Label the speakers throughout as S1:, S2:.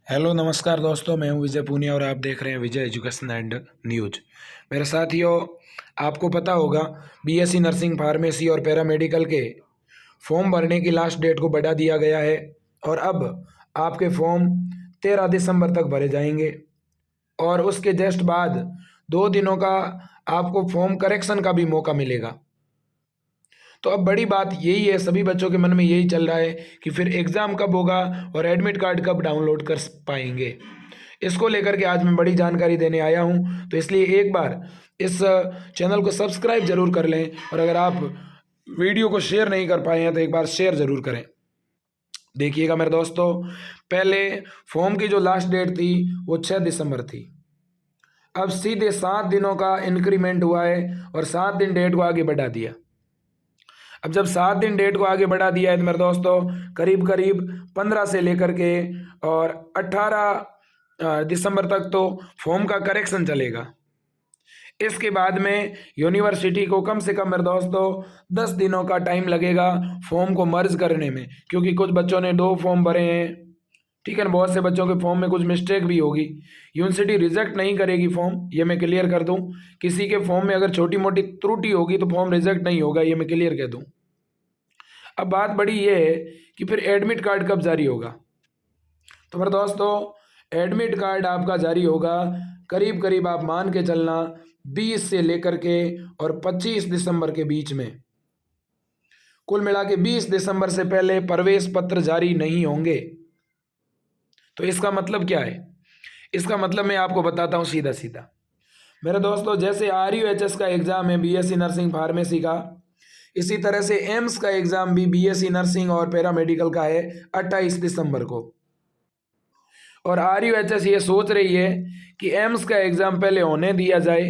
S1: Hello नमस्कार दोस्तों, मैं हूं विजय पूनिया और आप देख रहे हैं विजय एजुकेशन एंड न्यूज। मेरे साथियों, आपको पता होगा बीएससी नर्सिंग, फार्मेसी और पैरामेडिकल के फॉर्म भरने की लास्ट डेट को बढ़ा दिया गया है और अब आपके फॉर्म 13 दिसंबर तक भरे जाएंगे और उसके जस्ट बाद 2 दिनों का आपको फॉर्म करेक्शन का भी मौका मिलेगा। तो अब बड़ी बात यही है, सभी बच्चों के मन में यही चल रहा है कि फिर एग्ज़ाम कब होगा और एडमिट कार्ड कब डाउनलोड कर पाएंगे। इसको लेकर के आज मैं बड़ी जानकारी देने आया हूं, तो इसलिए एक बार इस चैनल को सब्सक्राइब जरूर कर लें और अगर आप वीडियो को शेयर नहीं कर पाए हैं तो एक बार शेयर जरूर करें। देखिएगा मेरे दोस्तों, पहले फॉर्म की जो लास्ट डेट थी वो 6 दिसंबर थी। अब सीधे 7 दिनों का इंक्रीमेंट हुआ है और 7 दिन डेट को आगे बढ़ा दिया। अब जब 7 दिन डेट को आगे बढ़ा दिया है तो मेरे दोस्तों करीब करीब 15 से लेकर के और 18 दिसंबर तक तो फॉर्म का करेक्शन चलेगा। इसके बाद में यूनिवर्सिटी को कम से कम मेरे दोस्तों 10 दिनों का टाइम लगेगा फॉर्म को मर्ज करने में, क्योंकि कुछ बच्चों ने 2 फॉर्म भरे हैं। ठीक है ना, बहुत से बच्चों के फॉर्म में कुछ मिस्टेक भी होगी। यूनिवर्सिटी रिजेक्ट नहीं करेगी फॉर्म, ये मैं क्लियर कर दूं। किसी के फॉर्म में अगर छोटी मोटी त्रुटि होगी तो फॉर्म रिजेक्ट नहीं होगा, ये मैं क्लियर कह दूं। अब बात बड़ी ये है कि फिर एडमिट कार्ड कब जारी होगा। तो मेरे दोस्तों, एडमिट कार्ड आपका जारी होगा करीब करीब आप मान के चलना 20 से लेकर के और 25 दिसंबर के बीच में। कुल मिला के 20 दिसंबर से पहले प्रवेश पत्र जारी नहीं होंगे। तो इसका मतलब क्या है? इसका मतलब मैं आपको बताता हूं सीधा सीधा। मेरे दोस्तों, जैसे RUHS का एग्जाम है बीएससी नर्सिंग फार्मेसी का, इसी तरह से एम्स का एग्जाम भी बीएससी नर्सिंग और पैरामेडिकल का है 28 दिसंबर को। और RUHS ये सोच रही है कि एम्स का एग्जाम पहले होने दिया जाए,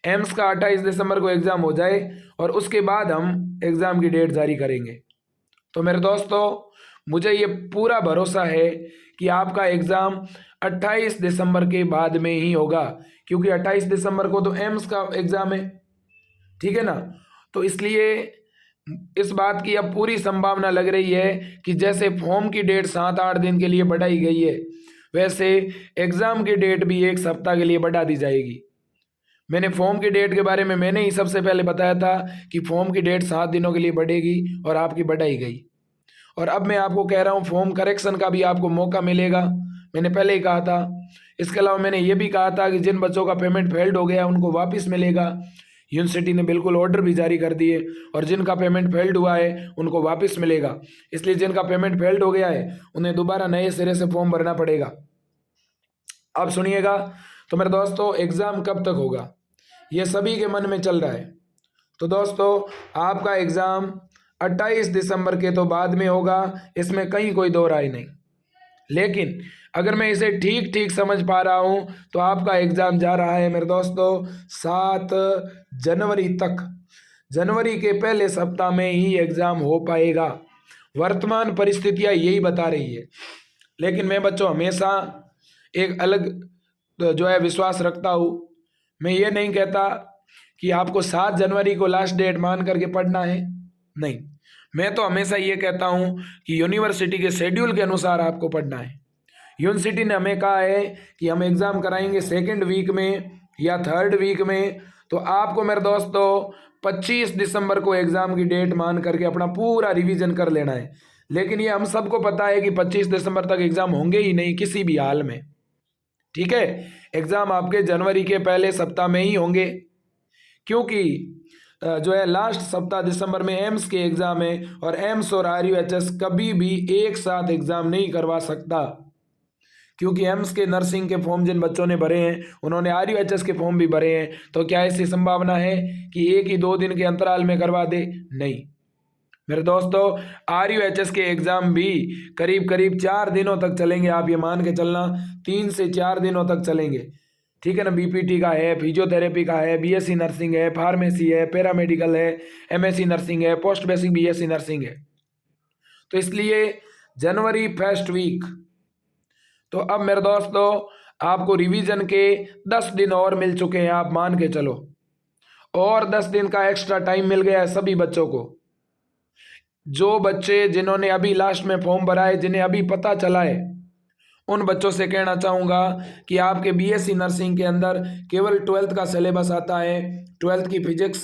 S1: एम्स का 28 दिसंबर को एग्जाम हो जाए और उसके बाद हम एग्जाम की डेट जारी करेंगे। तो मेरे दोस्तों, मुझे ये पूरा भरोसा है कि आपका एग्जाम 28 दिसंबर के बाद में ही होगा, क्योंकि 28 दिसंबर को तो एम्स का एग्जाम है। ठीक है ना, तो इसलिए इस बात की अब पूरी संभावना लग रही है कि जैसे फॉर्म की डेट 7-8 दिन के लिए बढ़ाई गई है, वैसे एग्जाम की डेट भी 1 सप्ताह के लिए बढ़ा दी जाएगी। मैंने फॉर्म की डेट के बारे में मैंने ही सबसे पहले बताया था कि फॉर्म की डेट 7 दिनों के लिए बढ़ेगी और आपकी बढ़ाई गई। और अब मैं आपको कह रहा हूँ फॉर्म करेक्शन का भी आपको मौका मिलेगा, मैंने पहले ही कहा था। इसके अलावा मैंने ये भी कहा था कि जिन बच्चों का पेमेंट फेल्ड हो गया उनको वापस मिलेगा। यूनिवर्सिटी ने बिल्कुल ऑर्डर भी जारी कर दिए और जिनका पेमेंट फेल्ड हुआ है उनको वापस मिलेगा। इसलिए जिनका पेमेंट फेल्ड हो गया है उन्हें दोबारा नए सिरे से फॉर्म भरना पड़ेगा। अब सुनिएगा, तो मेरे दोस्तों एग्जाम कब तक होगा ये सभी के मन में चल रहा है। तो दोस्तों, आपका एग्जाम 28 दिसंबर के तो बाद में होगा, इसमें कहीं कोई दो राय नहीं। लेकिन अगर मैं इसे ठीक ठीक समझ पा रहा हूं तो आपका एग्जाम जा रहा है मेरे दोस्तों 7 जनवरी तक। जनवरी के पहले सप्ताह में ही एग्जाम हो पाएगा। वर्तमान परिस्थितियां यही बता रही है। लेकिन मैं बच्चों हमेशा एक अलग जो है विश्वास रखता हूँ। मैं ये नहीं कहता कि आपको 7 जनवरी को लास्ट डेट मान करके पढ़ना है, नहीं। मैं तो हमेशा ये कहता हूँ कि यूनिवर्सिटी के शेड्यूल के अनुसार आपको पढ़ना है। यूनिवर्सिटी ने हमें कहा है कि हम एग्ज़ाम कराएंगे 2nd वीक में या 3rd वीक में, तो आपको मेरे दोस्तों 25 दिसंबर को एग्ज़ाम की डेट मान करके अपना पूरा रिवीजन कर लेना है। लेकिन ये हम सबको पता है कि 25 दिसंबर तक एग्ज़ाम होंगे ही नहीं किसी भी हाल में। ठीक है, एग्ज़ाम आपके जनवरी के पहले सप्ताह में ही होंगे, क्योंकि जो है लास्ट सप्ताह दिसंबर में एम्स के एग्ज़ाम है और एम्स और RUHS कभी भी एक साथ एग्ज़ाम नहीं करवा सकता। क्योंकि एम्स के नर्सिंग के फॉर्म जिन बच्चों ने भरे हैं उन्होंने RUHS के फॉर्म भी भरे हैं, तो क्या ऐसी संभावना है कि एक ही 2 दिन के अंतराल में करवा दे? नहीं मेरे दोस्तों, RUHS के एग्ज़ाम भी करीब करीब 4 दिनों तक चलेंगे। आप ये मान के चलना 3 से 4 दिनों तक चलेंगे। ठीक है ना, BPT का है, फिजियोथेरेपी का है, BSc नर्सिंग है, फार्मेसी है, पैरामेडिकल है, MSc नर्सिंग है, पोस्ट बेसिक BSc नर्सिंग है। तो इसलिए जनवरी फर्स्ट वीक। तो अब मेरे दोस्तों, आपको रिवीजन के 10 दिन और मिल चुके हैं, आप मान के चलो, और 10 दिन का एक्स्ट्रा टाइम मिल गया है सभी बच्चों को। जो बच्चे जिन्होंने अभी लास्ट में फॉर्म भरा है, जिन्हें अभी पता चला है, उन बच्चों से कहना चाहूँगा कि आपके बीएससी नर्सिंग के अंदर केवल 12th का सिलेबस आता है। 12th की फिजिक्स,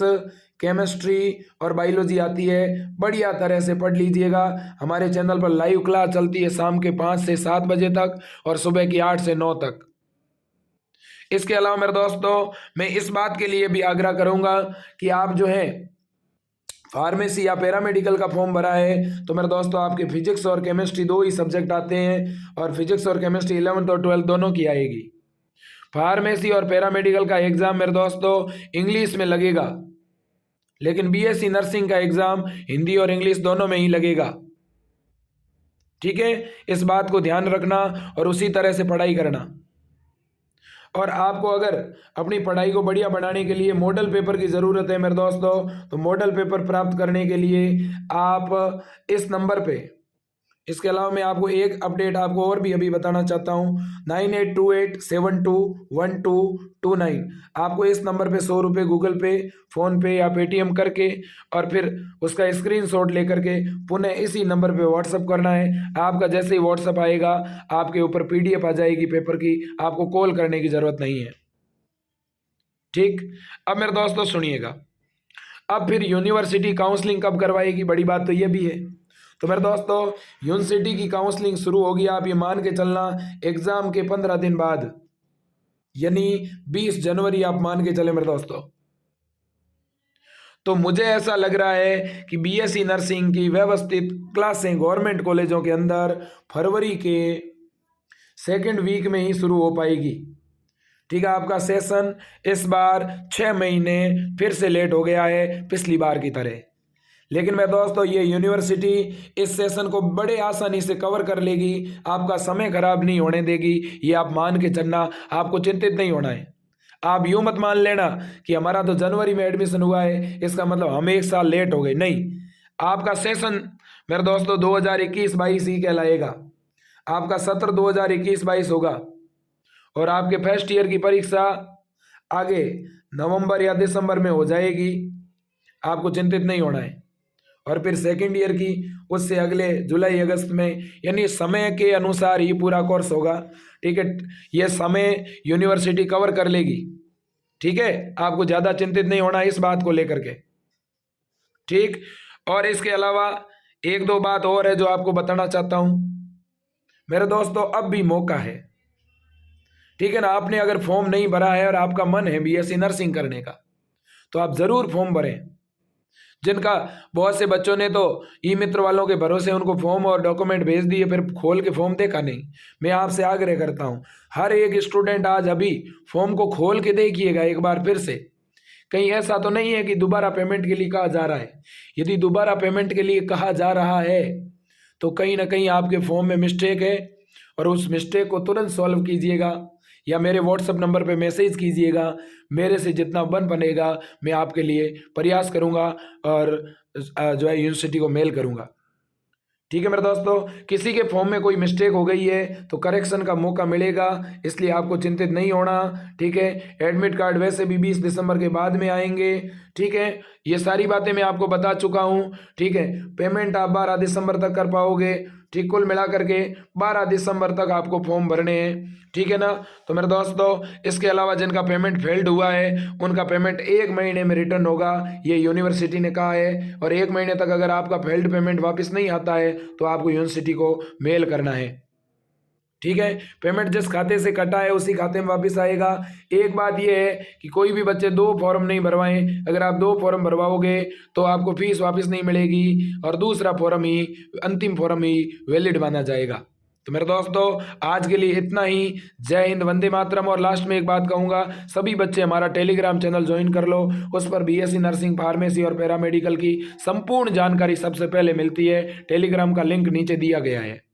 S1: केमिस्ट्री और बायोलॉजी आती है। बढ़िया तरह से पढ़ लीजिएगा। हमारे चैनल पर लाइव क्लास चलती है शाम के 5 से 7 बजे तक और सुबह की 8 से 9 तक। इसके अलावा मेरे दोस्तों, मैं इस बात के लिए भी आग्रह करूंगा कि आप जो है फार्मेसी या पैरामेडिकल का फॉर्म भरा है तो मेरे दोस्तों आपके फिजिक्स और केमिस्ट्री 2 ही सब्जेक्ट आते हैं और फिजिक्स और केमिस्ट्री 11th और 12th दोनों की आएगी। फार्मेसी और पैरामेडिकल का एग्जाम मेरे दोस्तों इंग्लिश में लगेगा, लेकिन बीएससी नर्सिंग का एग्जाम हिंदी और इंग्लिश दोनों में ही लगेगा। ठीक है, इस बात को ध्यान रखना और उसी तरह से पढ़ाई करना। और आपको अगर अपनी पढ़ाई को बढ़िया बनाने के लिए मॉडल पेपर की ज़रूरत है मेरे दोस्तों, तो मॉडल पेपर प्राप्त करने के लिए आप इस नंबर पे, इसके अलावा मैं आपको एक अपडेट आपको और भी अभी बताना चाहता हूँ, 9828721229। आपको इस नंबर पे 100 रुपये गूगल पे, फ़ोन पे या पेटीएम करके और फिर उसका स्क्रीनशॉट लेकर के पुनः इसी नंबर पे व्हाट्सअप करना है। आपका जैसे ही व्हाट्सअप आएगा आपके ऊपर पीडीएफ आ जाएगी पेपर की, आपको कॉल करने की ज़रूरत नहीं है। ठीक, अब मेरे दोस्तों सुनिएगा, अब फिर यूनिवर्सिटी काउंसलिंग कब करवाएगी, बड़ी बात तो ये भी है। तो मेरे दोस्तों यूनिवर्सिटी की काउंसलिंग शुरू होगी, आप ये मान के चलना एग्जाम के 15 दिन बाद, यानी 20 जनवरी आप मान के चले मेरे दोस्तों। तो मुझे ऐसा लग रहा है कि बीएससी नर्सिंग की व्यवस्थित क्लासें गवर्नमेंट कॉलेजों के अंदर फरवरी के 2nd वीक में ही शुरू हो पाएगी। ठीक है, आपका सेशन इस बार 6 महीने फिर से लेट हो गया है पिछली बार की तरह, लेकिन मैं दोस्तों ये यूनिवर्सिटी इस सेशन को बड़े आसानी से कवर कर लेगी, आपका समय खराब नहीं होने देगी, ये आप मान के चलना, आपको चिंतित नहीं होना है। आप यूं मत मान लेना कि हमारा तो जनवरी में एडमिशन हुआ है इसका मतलब हम 1 साल लेट हो गए, नहीं। आपका सेशन मेरे दोस्तों 2021-22 ही कहलाएगा। आपका सत्र 2021-22 होगा और आपके फर्स्ट ईयर की परीक्षा आगे नवंबर या दिसंबर में हो जाएगी, आपको चिंतित नहीं होना है। और फिर 2nd ईयर की उससे अगले जुलाई अगस्त में, यानी समय के अनुसार ही पूरा कोर्स होगा। ठीक है, ये समय यूनिवर्सिटी कवर कर लेगी। ठीक है, आपको ज़्यादा चिंतित नहीं होना इस बात को लेकर के। ठीक, और इसके अलावा 1-2 बात और है जो आपको बताना चाहता हूँ मेरे दोस्तों, अब भी मौका है। ठीक है ना, आपने अगर फॉर्म नहीं भरा है और आपका मन है बीएससी नर्सिंग करने का तो आप ज़रूर फॉर्म भरें। जिनका बहुत से बच्चों ने तो ई मित्र वालों के भरोसे उनको फॉर्म और डॉक्यूमेंट भेज दिए, फिर खोल के फॉर्म देखा नहीं। मैं आपसे आग्रह करता हूं हर एक स्टूडेंट आज अभी फॉर्म को खोल के देखिएगा एक बार फिर से, कहीं ऐसा तो नहीं है कि दोबारा पेमेंट के लिए कहा जा रहा है। यदि दोबारा पेमेंट के लिए कहा जा रहा है तो कहीं ना कहीं आपके फॉर्म में मिस्टेक है और उस मिस्टेक को तुरंत सॉल्व कीजिएगा या मेरे व्हाट्सएप नंबर पे मैसेज कीजिएगा। मेरे से जितना बनेगा मैं आपके लिए प्रयास करूंगा और जो है यूनिवर्सिटी को मेल करूंगा। ठीक है मेरे दोस्तों, किसी के फॉर्म में कोई मिस्टेक हो गई है तो करेक्शन का मौका मिलेगा, इसलिए आपको चिंतित नहीं होना। ठीक है, एडमिट कार्ड वैसे भी 20 दिसंबर के बाद में आएंगे। ठीक है, ये सारी बातें मैं आपको बता चुका हूँ। ठीक है, पेमेंट आप 12 दिसंबर तक कर पाओगे। ठीक, कुल मिला करके 12 दिसंबर तक आपको फॉर्म भरने हैं। ठीक है ना, तो मेरे दोस्तों इसके अलावा जिनका पेमेंट फेल्ड हुआ है उनका पेमेंट 1 महीने में रिटर्न होगा, ये यूनिवर्सिटी ने कहा है। और 1 महीने तक अगर आपका फेल्ड पेमेंट वापस नहीं आता है तो आपको यूनिवर्सिटी को मेल करना है। ठीक है, पेमेंट जिस खाते से कटा है उसी खाते में वापस आएगा। एक बात यह है कि कोई भी बच्चे 2 फॉर्म नहीं भरवाएं। अगर आप 2 फॉर्म भरवाओगे तो आपको फीस वापस नहीं मिलेगी और दूसरा फॉर्म ही, अंतिम फॉर्म ही वैलिड माना जाएगा। तो मेरे दोस्तों आज के लिए इतना ही। जय हिंद, वंदे मातरम। और लास्ट में एक बात कहूँगा, सभी बच्चे हमारा टेलीग्राम चैनल ज्वाइन कर लो। उस पर बीएससी नर्सिंग, फार्मेसी और पैरामेडिकल की संपूर्ण जानकारी सबसे पहले मिलती है। टेलीग्राम का लिंक नीचे दिया गया है।